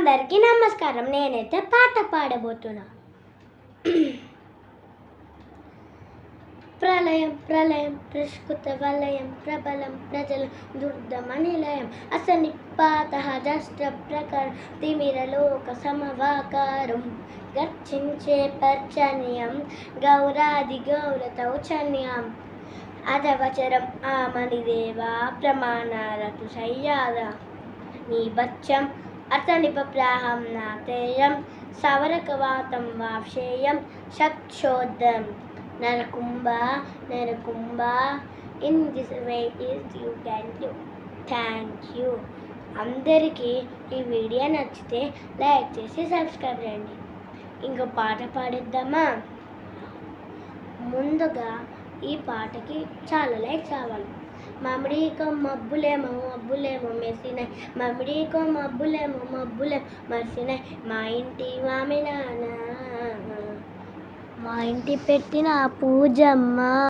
అందరికీ నమస్కారం. నేనైతే పాట పాడబోతున్నా. ప్రళయం ప్రళయం ప్రస్ఫుట వలయం ప్రబలం ప్రజల దుర్దమనిలయం అసనిపాత జస్త్ర ప్రకర తిమిరలోక సమవాకారం గర్జించే పర్చనీయం గౌరాది గౌరతౌచన్యం అధవచరం ఆమనిదేవా ప్రమాణాలతు సయ్యాద నీ బచ్చం అర్థనిపప్రాహం నాతేయం సవరకవాతం వాక్షేయం చక్షోద్దం నరకుంభ in this way is you can do. Thank you. అందరికీ ఈ వీడియో నచ్చితే లైక్ చేసి సబ్స్క్రైబ్ చేయండి. ఇంకో పాట పాడిద్దామా? ముందుగా ఈ పాటకి చాలా లైక్స్ కావాలి. మమిడికో మబ్బులేమో మెరిసినాయి, మమిడికో మబ్బులేమో మరిసినాయి, మా ఇంటి మామి నాన్న, మా ఇంటి పెట్టిన పూజమ్మ.